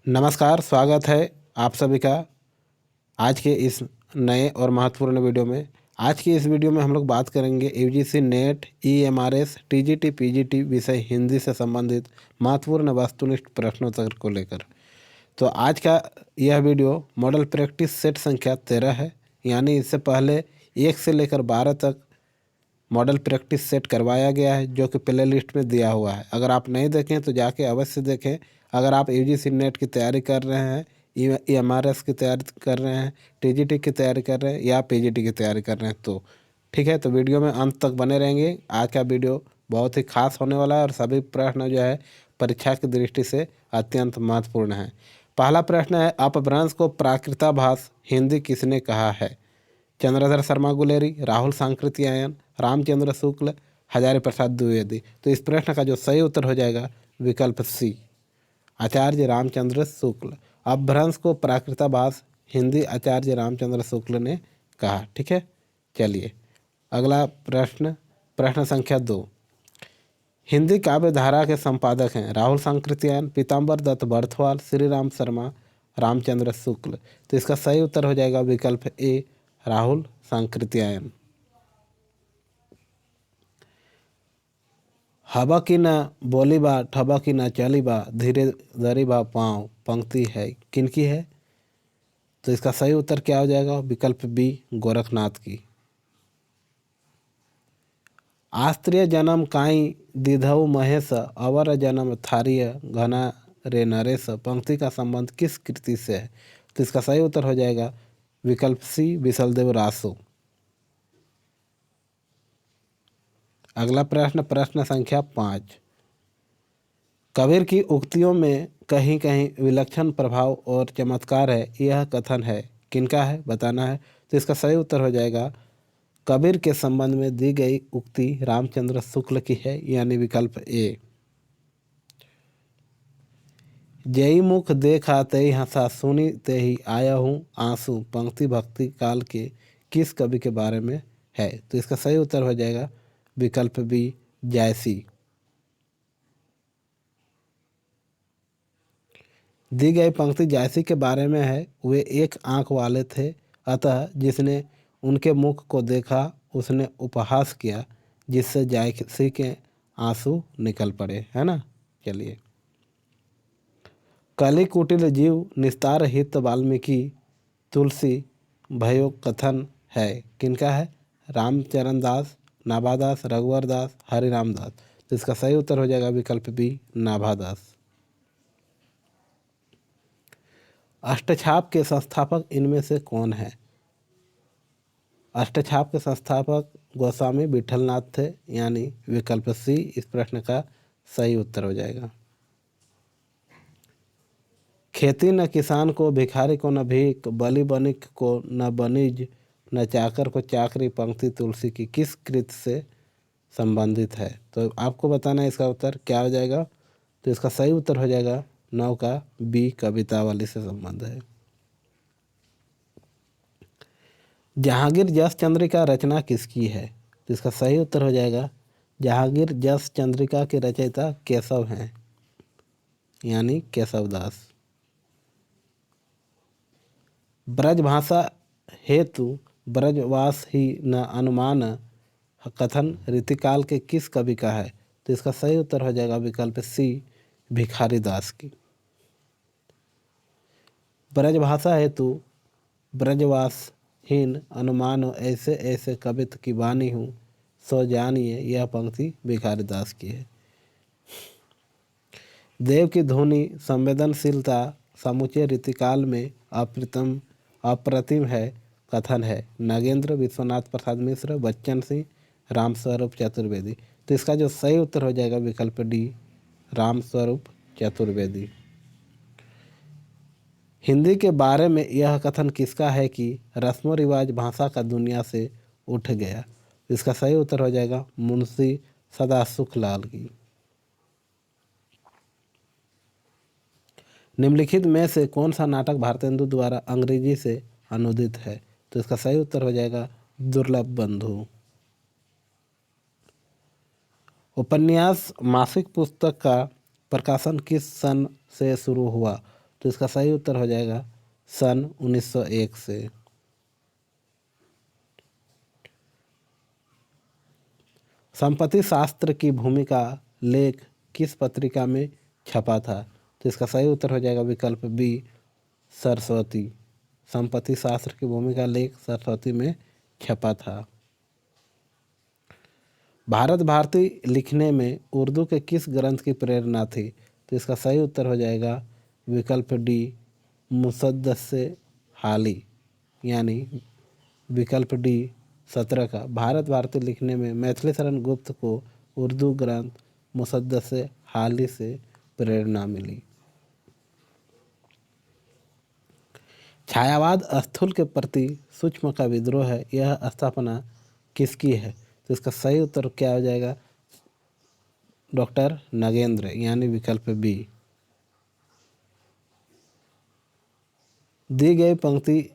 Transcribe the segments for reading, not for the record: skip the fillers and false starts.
नमस्कार, स्वागत है आप सभी का आज के इस नए और महत्वपूर्ण वीडियो में। आज की इस वीडियो में हम लोग बात करेंगे UGC net, EMRS, TGT, PGT विषय हिंदी से संबंधित महत्वपूर्ण वस्तुनिष्ठ प्रश्नोत्तर को लेकर। तो आज का यह वीडियो मॉडल प्रैक्टिस सेट संख्या 13 है, यानी इससे पहले 1 से लेकर 12 तक मॉडल प्रैक्टिस सेट करवाया गया है, जो कि प्ले लिस्ट में दिया हुआ है। अगर आप नहीं देखें तो जाके अवश्य देखें। अगर आप यूजीसी नेट की तैयारी कर रहे हैं, ईएमआरएस की तैयारी कर रहे हैं, टीजीटी की तैयारी कर रहे हैं या पीजीटी की तैयारी कर रहे हैं तो ठीक है। तो वीडियो में अंत तक बने रहेंगे। आज का वीडियो बहुत ही खास होने वाला है और सभी प्रश्न जो है परीक्षा की दृष्टि से अत्यंत महत्वपूर्ण है। पहला प्रश्न है, अपभ्रंश को प्राकृताभास हिंदी किसने कहा है? चंद्रधर शर्मा गुलेरी, राहुल सांकृत्यायन, रामचंद्र शुक्ल, हजारी प्रसाद द्विवेदी। तो इस प्रश्न का जो सही उत्तर हो जाएगा विकल्प सी, आचार्य रामचंद्र शुक्ल। अपभ्रंश को प्राकृताभास हिंदी आचार्य रामचंद्र शुक्ल ने कहा। ठीक है, चलिए अगला प्रश्न, प्रश्न संख्या 2। हिंदी काव्य धारा के संपादक हैं राहुल सांकृत्यायन, पीताम्बर दत्त बर्थवाल, श्री राम शर्मा, रामचंद्र शुक्ल। तो इसका सही उत्तर हो जाएगा विकल्प ए, राहुल सांकृत्यायन। हवा की न बोली बा, ठबा की न चली बा, धीरे धरी बा पाँव, पंक्ति है किनकी है? तो इसका सही उत्तर क्या हो जाएगा? विकल्प बी, गोरखनाथ की। आस्त्रीय जन्म काई दिधऊ महेश, अवर जन्म थारिय घना रे नरेश, पंक्ति का संबंध किस कृति से है? तो इसका सही उत्तर हो जाएगा विकल्प सी, विशलदेव रासो। अगला प्रश्न, प्रश्न संख्या 5। कबीर की उक्तियों में कहीं कहीं विलक्षण प्रभाव और चमत्कार है, यह कथन है किनका है? बताना है। तो इसका सही उत्तर हो जाएगा कबीर के संबंध में दी गई उक्ति रामचंद्र शुक्ल की है, यानी विकल्प ए। जय मुख देखा तई हंसा, सुनी ते ही आया हूँ आंसू, पंक्ति भक्ति काल के किस कवि के बारे में है? तो इसका सही उत्तर हो जाएगा विकल्प बी, जायसी। दी गई पंक्ति जायसी के बारे में है। वे एक आंख वाले थे, अतः जिसने उनके मुख को देखा उसने उपहास किया, जिससे जायसी के आंसू निकल पड़े, है ना। चलिए, कलि कुटिल जीव निस्तार हित वाल्मीकि, तुलसी भयो कथन है किनका है? रामचरण दास, नाभादास, रघुवर दास, हरिराम दास। तो इसका सही उत्तर हो जाएगा विकल्प बी, नाभादास। अष्टछाप के संस्थापक इनमें से कौन है? अष्टछाप के संस्थापक गोस्वामी विठलनाथ थे, यानी विकल्प सी इस प्रश्न का सही उत्तर हो जाएगा। खेती न किसान को, भिखारी को न भीख, बलि बनिक को न बनिज, न चाकर को चाकरी, पंक्ति तुलसी की किस कृत से संबंधित है? तो आपको बताना है इसका उत्तर क्या हो जाएगा। तो इसका सही उत्तर हो जाएगा 9 का बी, कवितावली से संबंध है। जहांगीर जस चंद्रिका रचना किसकी है? तो इसका सही उत्तर हो जाएगा जहांगीर जस चंद्रिका के रचयिता केशव हैं, यानी केशवदास। ब्रजभाषा हेतु ब्रजवास ही न अनुमान कथन रीतिकाल के किस कवि का है? तो इसका सही उत्तर हो जाएगा विकल्प सी, भिखारी दास की। ब्रजभाषा हेतु ब्रजवास हीन अनुमान ऐसे ऐसे कवित की बानी हूँ, सो जानिए यह पंक्ति भिखारी दास की है। देव की धुनी संवेदनशीलता समूचे रीतिकाल में अप्रतिम है कथन है नागेंद्र, विश्वनाथ प्रसाद मिश्र, बच्चन सिंह, रामस्वरूप चतुर्वेदी। तो इसका जो सही उत्तर हो जाएगा विकल्प डी, रामस्वरूप चतुर्वेदी। हिंदी के बारे में यह कथन किसका है कि रस्मों रिवाज भाषा का दुनिया से उठ गया? इसका सही उत्तर हो जाएगा मुंशी सदा सुखलाल की। निम्नलिखित में से कौन सा नाटक भारतेंदु द्वारा अंग्रेजी से अनुदित है? तो इसका सही उत्तर हो जाएगा दुर्लभ बंधु। उपन्यास मासिक पुस्तक का प्रकाशन किस सन से शुरू हुआ? तो तो इसका सही उत्तर हो जाएगा सन 1901 से। संपत्ति शास्त्र की भूमिका लेख किस पत्रिका में छपा था? तो इसका सही उत्तर हो जाएगा विकल्प बी, सरस्वती। संपत्ति शास्त्र की भूमिका लेख सरस्वती में छपा था। भारत भारती लिखने में उर्दू के किस ग्रंथ की प्रेरणा थी? तो इसका सही उत्तर हो जाएगा विकल्प डी, मुसद्दस्से हाली, यानी विकल्प डी 17 का। भारत भारती लिखने में मैथिली शरण गुप्त को उर्दू ग्रंथ मुसद्दस्से हाली से प्रेरणा मिली। छायावाद स्थूल के प्रति सूक्ष्म का विद्रोह है, यह स्थापना किसकी है? तो इसका सही उत्तर क्या हो जाएगा? डॉक्टर नगेंद्र, यानी विकल्प बी। दी गई पंक्ति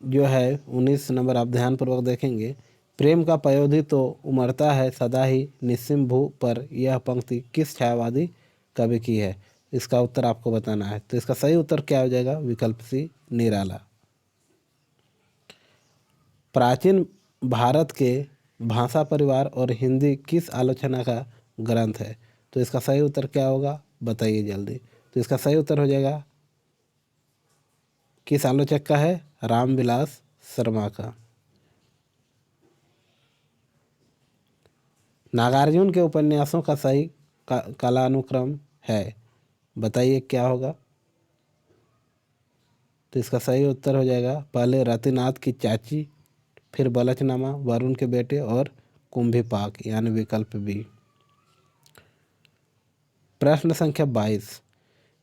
जो है 19 नंबर आप ध्यानपूर्वक देखेंगे। प्रेम का पयोधी तो उमड़ता है सदा ही निस्सीम भू पर, यह पंक्ति किस छायावादी कवि की है? इसका उत्तर आपको बताना है। तो इसका सही उत्तर क्या हो जाएगा? विकल्प सी, निराला। प्राचीन भारत के भाषा परिवार और हिंदी किस आलोचना का ग्रंथ है? तो इसका सही उत्तर क्या होगा? बताइए जल्दी। तो इसका सही उत्तर हो जाएगा किस आलोचक का है? रामविलास शर्मा का। नागार्जुन के उपन्यासों का सही कालानुक्रम है, बताइए क्या होगा? तो इसका सही उत्तर हो जाएगा पहले रतिनाथ की चाची, फिर बलचनामा, वरुण के बेटे और कुंभीपाक, यानी विकल्प बी। प्रश्न संख्या 22,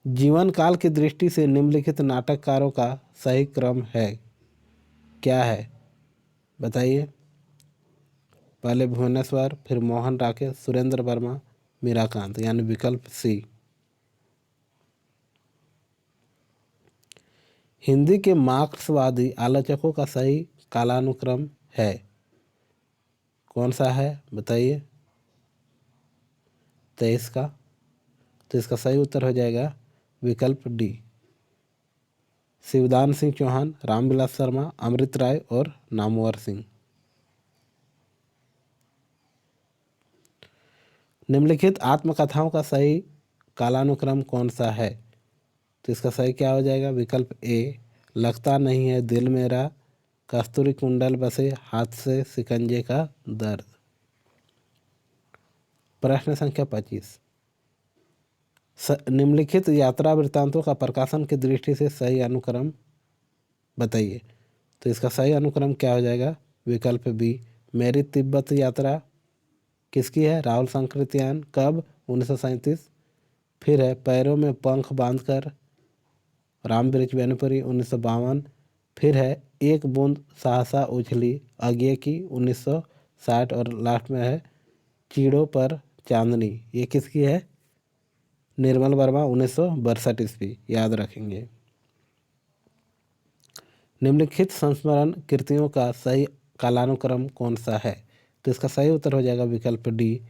जीवन काल की दृष्टि से निम्नलिखित नाटककारों का सही क्रम है क्या है? बताइए। पहले भुवनेश्वर, फिर मोहन राकेश, सुरेंद्र वर्मा, मीराकांत, यानी विकल्प सी। हिंदी के मार्क्सवादी आलोचकों का सही कालानुक्रम है, कौन सा है? बताइए। 23 का। तो इसका सही उत्तर हो जाएगा विकल्प डी, शिवदान सिंह चौहान, रामविलास शर्मा, अमृत राय और नामवर सिंह। निम्नलिखित आत्मकथाओं का सही कालानुक्रम कौन सा है? तो इसका सही क्या हो जाएगा? विकल्प ए, लगता नहीं है दिल मेरा, कस्तूरी कुंडल बसे हाथ से शिकंजे का दर्द। प्रश्न संख्या 25, निम्नलिखित यात्रा वृत्तांतों का प्रकाशन की दृष्टि से सही अनुक्रम बताइए। तो इसका सही अनुक्रम क्या हो जाएगा? विकल्प बी, मेरी तिब्बत यात्रा किसकी है? राहुल सांकृत्यायन, कब? 1937। फिर है पैरों में पंख बांधकर, रामवृक्ष बेनीपुरी, 1952। फिर है एक बूंद सहसा उछली आगे की, 1960। और लास्ट में है चीड़ों पर चांदनी, ये किसकी है? निर्मल वर्मा, 1962 ईस्वी, याद रखेंगे। निम्नलिखित संस्मरण कृतियों का सही कालानुक्रम कौन सा है? तो इसका सही उत्तर हो जाएगा विकल्प डी,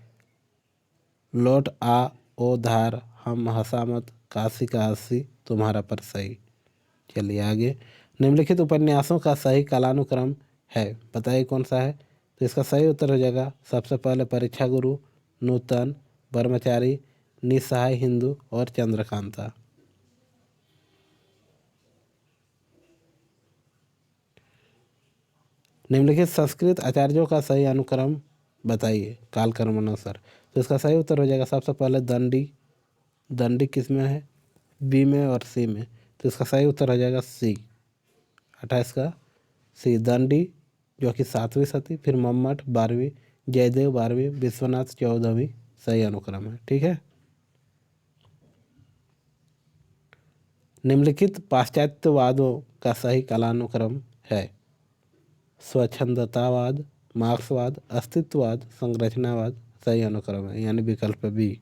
लौट आ ओ धार, हम हसामत, काशी का हंसी, तुम्हारा पर सही। चलिए आगे। निम्नलिखित उपन्यासों का सही कालानुक्रम है, बताइए कौन सा है? तो इसका सही उत्तर हो जाएगा सबसे पहले परीक्षा गुरु, नूतन, ब्रह्मचारी, निसहाय हिंदू और चंद्रकांता। निम्नलिखित संस्कृत आचार्यों का सही अनुक्रम बताइए कालक्रम अनुसार। तो इसका सही उत्तर हो जाएगा सबसे पहले दंडी। दंडी किस में है? बी में और सी में। तो इसका सही उत्तर हो जाएगा सी, 28 का सी, दंडी, जो कि 7वीं सती, फिर मम्मट 12वीं, जयदेव 12वीं, विश्वनाथ 14वीं, सही अनुक्रम है। ठीक है। निम्नलिखित पाश्चात्यवादों का सही कालानुक्रम है, स्वच्छंदतावाद, मार्क्सवाद, अस्तित्ववाद, संरचनावाद, सही अनुक्रम है, यानी विकल्प बी।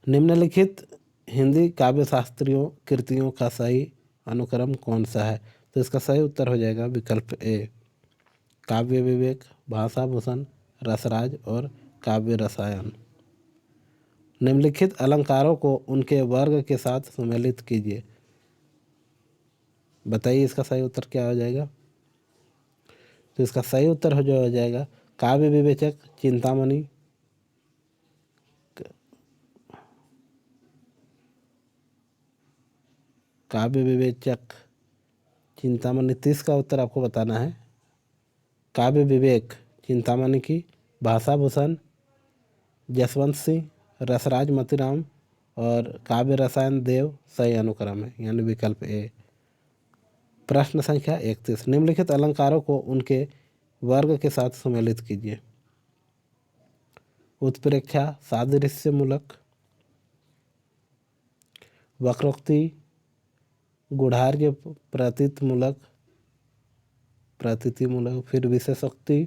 निम्नलिखित हिंदी काव्य शास्त्रियों कृतियों का सही अनुक्रम कौन सा है? तो इसका सही उत्तर हो जाएगा विकल्प ए, काव्य विवेक, भाषा भूषण, रसराज और काव्य रसायन। निम्नलिखित अलंकारों को उनके वर्ग के साथ सुमेलित कीजिए। बताइए इसका सही उत्तर क्या हो जाएगा। तो इसका सही उत्तर हो जाएगा काव्य विवेचक, चिंतामणि, काव्य विवेचक, चिंतामणि। 30 का उत्तर आपको बताना है। काव्य विवेक चिंतामणि की, भाषा भूषण जसवंत सिंह, रसराज मोतीराम और काव्य रसायन देव सही अनुक्रम है, यानी विकल्प ए। प्रश्न संख्या 31, निम्नलिखित अलंकारों को उनके वर्ग के साथ सुमेलित कीजिए। उत्प्रेक्षा सादृश्यमूलक, वक्रोक्ति गूढ़ार्य प्रतीतिमूलक, फिर विशेषोक्ति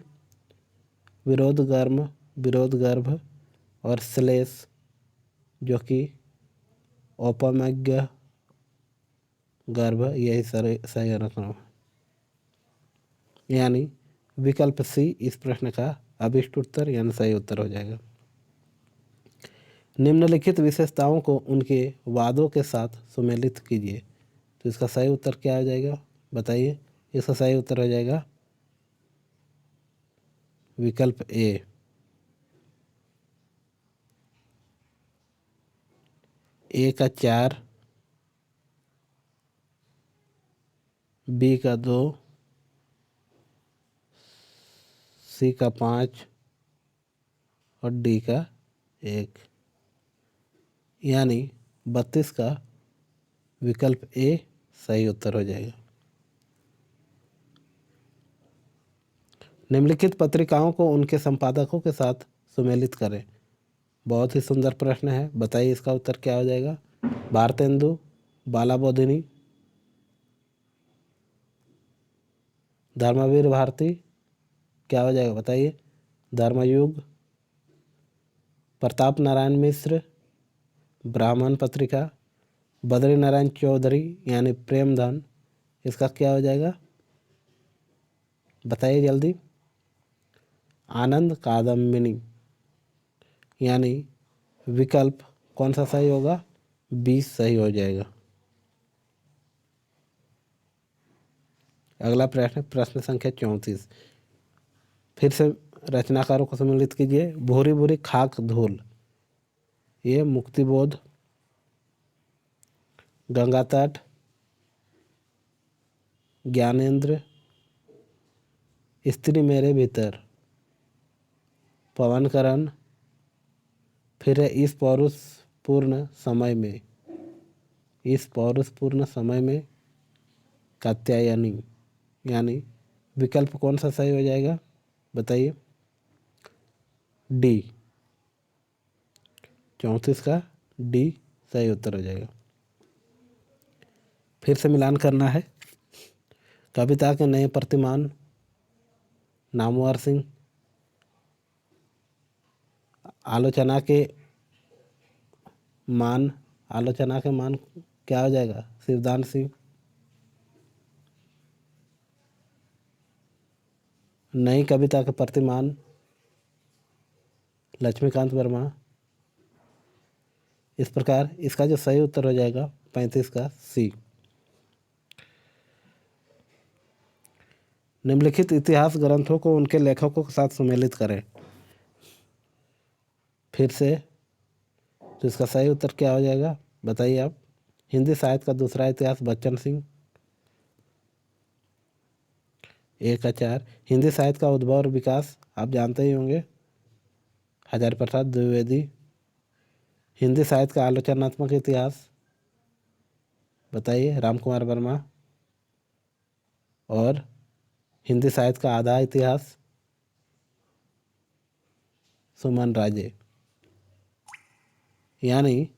विरोध गर्भ और श्लेष जो कि औपमज्ञ गर्भ, यही सही अनुक्रम है, यानी विकल्प सी इस प्रश्न का अभिष्ट उत्तर यानी सही उत्तर हो जाएगा। निम्नलिखित विशेषताओं को उनके वादों के साथ सुमेलित कीजिए। तो इसका सही उत्तर क्या हो जाएगा बताइए। इसका सही उत्तर हो जाएगा विकल्प ए। ए का 4, बी का 2, सी का 5 और डी का 1, यानी 32 का विकल्प ए सही उत्तर हो जाएगा। निम्नलिखित पत्रिकाओं को उनके संपादकों के साथ सुमेलित करें। बहुत ही सुंदर प्रश्न है, बताइए इसका उत्तर क्या हो जाएगा। भारतेंदु, बालाबोधिनी, धर्मवीर भारती, क्या हो जाएगा बताइए। धर्मयुग, प्रताप नारायण मिश्र, ब्राह्मण पत्रिका, बद्री नारायण चौधरी यानी प्रेमधन, इसका क्या हो जाएगा बताइए जल्दी। आनंद कादम्बिनी, यानी विकल्प कौन सा सही होगा, 20 सही हो जाएगा। अगला प्रश्न, प्रश्न संख्या 34, फिर से रचनाकारों को सम्मिलित कीजिए। भूरी भूरी खाक धूल, ये मुक्तिबोध, गंगा तट, ज्ञानेंद्र, स्त्री मेरे भीतर, पवनकरण, फिर है इस पौरुषपूर्ण समय में, इस पौरुषपूर्ण समय में कात्यायनी, यानी विकल्प कौन सा सही हो जाएगा बताइए। डी, 34 का डी सही उत्तर हो जाएगा। फिर से मिलान करना है। कविता के नए प्रतिमान नामवर सिंह, आलोचना के मान क्या हो जाएगा शिवदान सिंह, नई कविता के प्रतिमान लक्ष्मीकांत वर्मा। इस प्रकार इसका जो सही उत्तर हो जाएगा 35 का सी। निम्नलिखित इतिहास ग्रंथों को उनके लेखकों के साथ सुमेलित करें। फिर से तो इसका सही उत्तर क्या हो जाएगा बताइए आप। हिंदी साहित्य का दूसरा इतिहास बच्चन सिंह, 1 का 4। हिंदी साहित्य का उद्भव और विकास आप जानते ही होंगे, हजारी प्रसाद द्विवेदी। हिंदी साहित्य का आलोचनात्मक इतिहास बताइए, रामकुमार वर्मा। और हिंदी साहित्य का आधा इतिहास सुमन राजे, यानी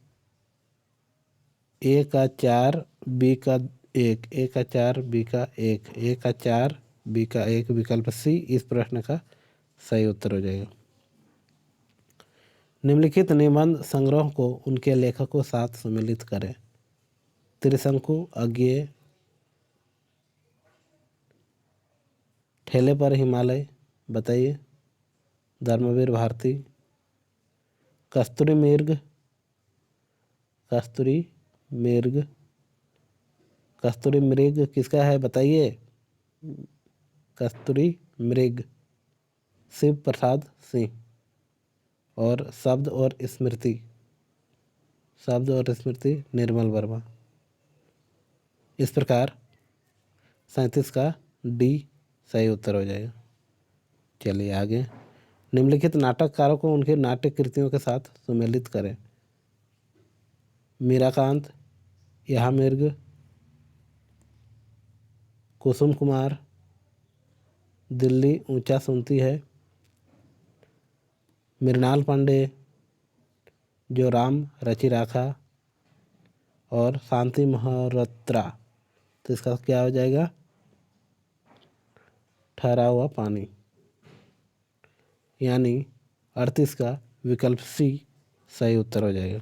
ए का 4 बी का 1, ए का 4 बी का 1, ए का 4 बी का 1, विकल्प सी इस प्रश्न का सही उत्तर हो जाएगा। निम्नलिखित निबंध संग्रह को उनके लेखकों के साथ सम्मिलित करें। त्रिशंकु, अज्ञेय, ठेले पर हिमालय बताइए, धर्मवीर भारती, कस्तूरी मृग, कस्तूरी मृग, कस्तूरी मृग किसका है बताइए? कस्तूरी मृग शिव प्रसाद सिंह। और शब्द और स्मृति, शब्द और स्मृति निर्मल वर्मा। इस प्रकार 37 का डी सही उत्तर हो जाएगा। चलिए आगे। निम्नलिखित नाटककारों को उनके नाट्य कृतियों के साथ सुमेलित करें। मीराकांत, यहाँ मृग, कुसुम कुमार, दिल्ली ऊंचा सुनती है, मृणाल पांडे, जो राम रचि राखा, और शांति मल्होत्रा। तो इसका क्या हो जाएगा? ठहरा हुआ पानी। यानी 38 का विकल्प सी सही उत्तर हो जाएगा।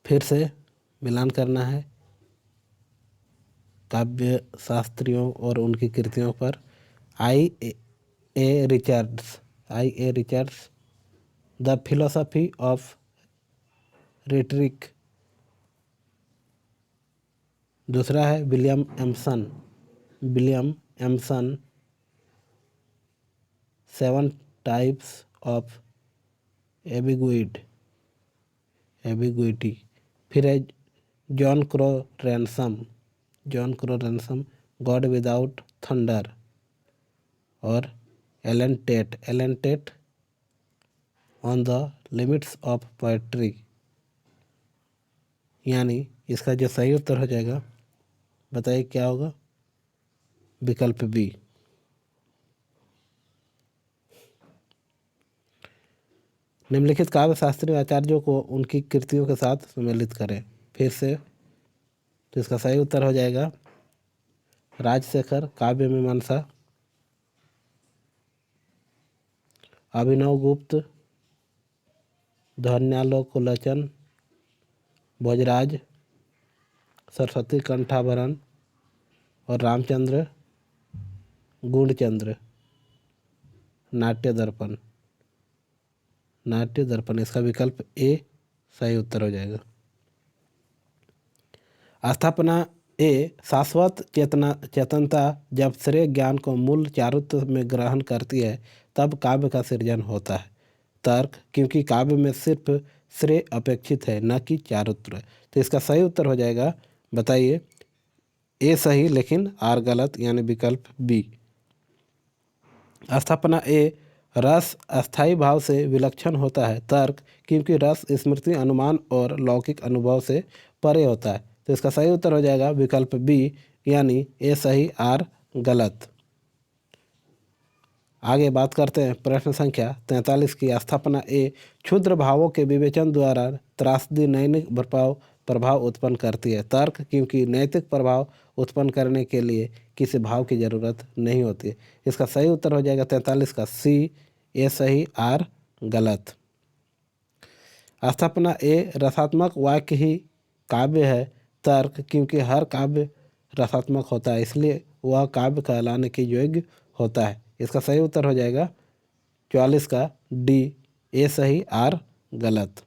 फिर से मिलान करना है काव्य शास्त्रियों और उनकी कृतियों पर। I A Richards, the philosophy of rhetoric. दूसरा है William Empson, 7 types of ambiguity. फिर है John Crowe Ransom, God without thunder. और Allen Tate on the limits of poetry. यानी इसका जो सही उत्तर हो जाएगा बताइए क्या होगा? विकल्प बी। निम्नलिखित काव्य शास्त्रीय आचार्यों को उनकी कृतियों के साथ सम्मिलित करें। फिर से तो इसका सही उत्तर हो जाएगा राजशेखर काव्य मीमांसा, अभिनव गुप्त ध्वन्यालोकलोचन, भोजराज सरस्वती कंठाभरण, और रामचंद्र गुणचंद्र नाट्य दर्पण। इसका विकल्प ए सही उत्तर हो जाएगा। स्थापना ए शाश्वत चेतनता जब श्रेय ज्ञान को मूल चारुत्व में ग्रहण करती है तब काव्य का सृजन होता है। तर्क, क्योंकि काव्य में सिर्फ श्रेय अपेक्षित है न कि चारुत्व। तो इसका सही उत्तर हो जाएगा बताइए? ए सही लेकिन आर गलत, यानी विकल्प बी। स्थापना ए रस अस्थायी भाव से विलक्षण होता है। तर्क, क्योंकि रस स्मृति अनुमान और लौकिक अनुभव से परे होता है। तो इसका सही उत्तर हो जाएगा विकल्प बी, यानी ए सही आर गलत। आगे बात करते हैं प्रश्न संख्या 43 की। स्थापना ए क्षुद्र भावों के विवेचन द्वारा त्रासदी नैतिक प्रभाव उत्पन्न करती है। तर्क, क्योंकि नैतिक प्रभाव उत्पन्न करने के लिए किसी भाव की जरूरत नहीं होती है। इसका सही उत्तर हो जाएगा 43 का सी, ए सही आर गलत। स्थापना ए रसात्मक वाक्य ही काव्य है। तर्क, क्योंकि हर काव्य रसात्मक होता है इसलिए वह काव्य कहलाने के योग्य होता है। इसका सही उत्तर हो जाएगा 44 का डी, ए सही आर गलत।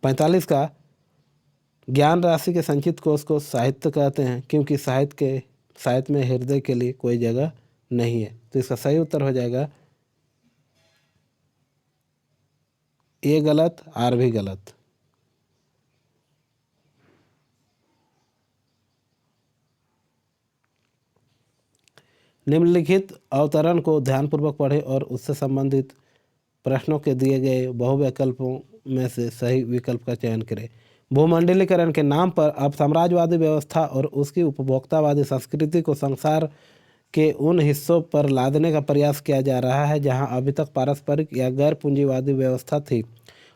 45 का ज्ञान राशि के संचित कोश को साहित्य कहते हैं क्योंकि साहित्य में हृदय के लिए कोई जगह नहीं है। तो इसका सही उत्तर हो जाएगा ए गलत, आर भी गलत। निम्नलिखित अवतरण को ध्यानपूर्वक पढ़ें और उससे संबंधित प्रश्नों के दिए गए बहुविकल्पों में से सही विकल्प का चयन करें। भूमंडलीकरण के नाम पर अब साम्राज्यवादी व्यवस्था और उसकी उपभोक्तावादी संस्कृति को संसार के उन हिस्सों पर लादने का प्रयास किया जा रहा है जहां अभी तक पारस्परिक या गैर पूंजीवादी व्यवस्था थी।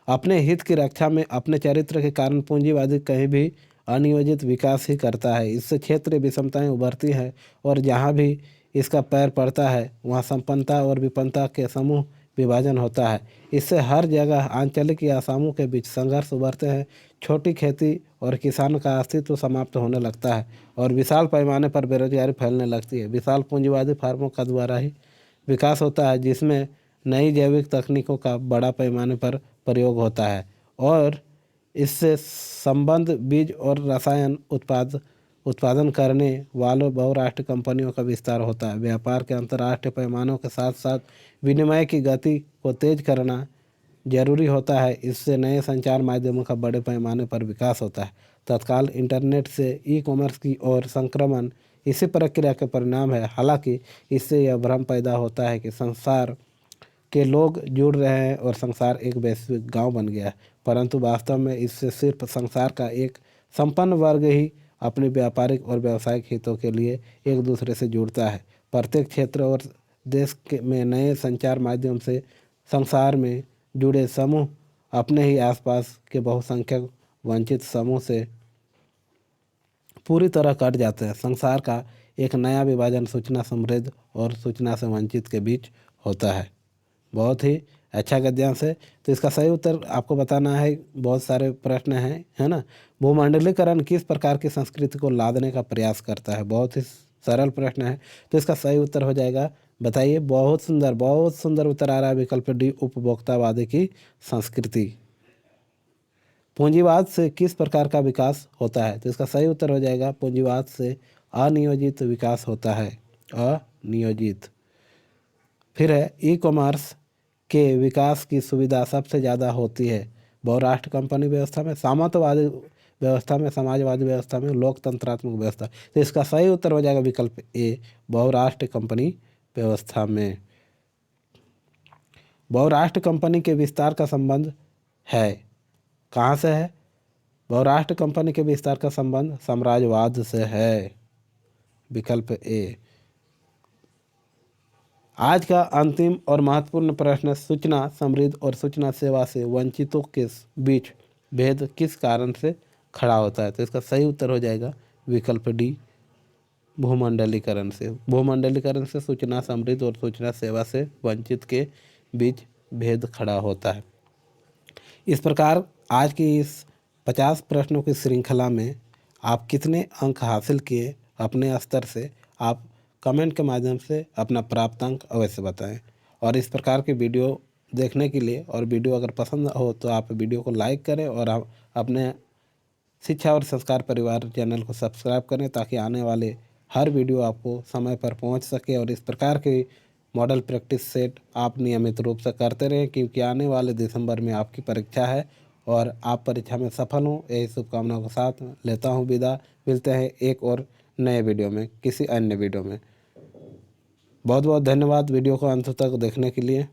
अपने हित की रक्षा में अपने चरित्र के कारण पूंजीवादी कहीं भी अनियोजित विकास ही करता है। इससे क्षेत्रीय विषमताएं उभरती हैं और जहां भी इसका पैर पड़ता है वहां संपन्नता और विपन्नता के समूह विभाजन होता है। इससे हर जगह आंचलिक या समूह के बीच संघर्ष उभरते हैं। छोटी खेती और किसान का अस्तित्व समाप्त होने लगता है और विशाल पैमाने पर बेरोजगारी फैलने लगती है। विशाल पूंजीवादी फर्मों का द्वारा ही विकास होता है जिसमें नई जैविक तकनीकों का बड़ा पैमाने पर प्रयोग होता है और इससे संबंध बीज और रसायन उत्पादन करने वालों बहुराष्ट्रीय कंपनियों का विस्तार होता है। व्यापार के अंतर्राष्ट्रीय पैमानों के साथ साथ विनिमय की गति को तेज करना जरूरी होता है। इससे नए संचार माध्यमों का बड़े पैमाने पर विकास होता है। तत्काल इंटरनेट से ई कॉमर्स की ओर संक्रमण इसी प्रक्रिया के परिणाम है। हालांकि इससे यह भ्रम पैदा होता है कि संसार के लोग जुड़ रहे हैं और संसार एक वैश्विक गांव बन गया है, परंतु वास्तव में इससे सिर्फ संसार का एक संपन्न वर्ग ही अपने व्यापारिक और व्यावसायिक हितों के लिए एक दूसरे से जुड़ता है। प्रत्येक क्षेत्र और में नए संचार माध्यम से संसार में जुड़े समूह अपने ही आसपास के बहुसंख्यक वंचित समूह से पूरी तरह कट जाते हैं। संसार का एक नया विभाजन सूचना समृद्ध और सूचना से वंचित के बीच होता है। बहुत ही अच्छा गद्यांश है। तो इसका सही उत्तर आपको बताना है। बहुत सारे प्रश्न हैं, है ना। भूमंडलीकरण किस प्रकार की संस्कृति को लादने का प्रयास करता है? बहुत ही सरल प्रश्न है। तो इसका सही उत्तर हो जाएगा, बताइए। बहुत सुंदर उत्तर आ रहा है विकल्प डी, उपभोक्तावादी की संस्कृति। पूंजीवाद से किस प्रकार का विकास होता है? तो इसका सही उत्तर हो जाएगा, पूंजीवाद से अनियोजित विकास होता है, अनियोजित। फिर है ई कॉमर्स के विकास की सुविधा सबसे ज़्यादा होती है बहुराष्ट्र कंपनी व्यवस्था में, सामंतवादी व्यवस्था में, समाजवादी व्यवस्था में, लोकतंत्रात्मक व्यवस्था। तो इसका सही उत्तर हो जाएगा विकल्प ए, बहुराष्ट्र कंपनी व्यवस्था में। बहुराष्ट्र कंपनी के विस्तार का संबंध है, कहाँ से है? बहुराष्ट्र कंपनी के विस्तार का संबंध साम्राज्यवाद से है, विकल्प ए। आज का अंतिम और महत्वपूर्ण प्रश्न, सूचना समृद्ध और सूचना सेवा से वंचितों के बीच भेद किस कारण से खड़ा होता है? तो इसका सही उत्तर हो जाएगा विकल्प डी, भूमंडलीकरण से। भूमंडलीकरण से सूचना समृद्ध और सूचना सेवा से वंचित के बीच भेद खड़ा होता है। इस प्रकार आज की इस 50 प्रश्नों की श्रृंखला में आप कितने अंक हासिल किए अपने स्तर से? आप कमेंट के माध्यम से अपना प्राप्तांक अवश्य बताएं। और इस प्रकार के वीडियो देखने के लिए, और वीडियो अगर पसंद हो तो आप वीडियो को लाइक करें और आप अपने शिक्षा और संस्कार परिवार चैनल को सब्सक्राइब करें, ताकि आने वाले हर वीडियो आपको समय पर पहुंच सके। और इस प्रकार के मॉडल प्रैक्टिस सेट आप नियमित रूप से करते रहें, क्योंकि आने वाले दिसंबर में आपकी परीक्षा है और आप परीक्षा में सफल हों, यही शुभकामनाओं के साथ लेता हूं विदा। मिलते हैं एक और नए वीडियो में, किसी अन्य वीडियो में। बहुत बहुत धन्यवाद वीडियो को अंत तक देखने के लिए।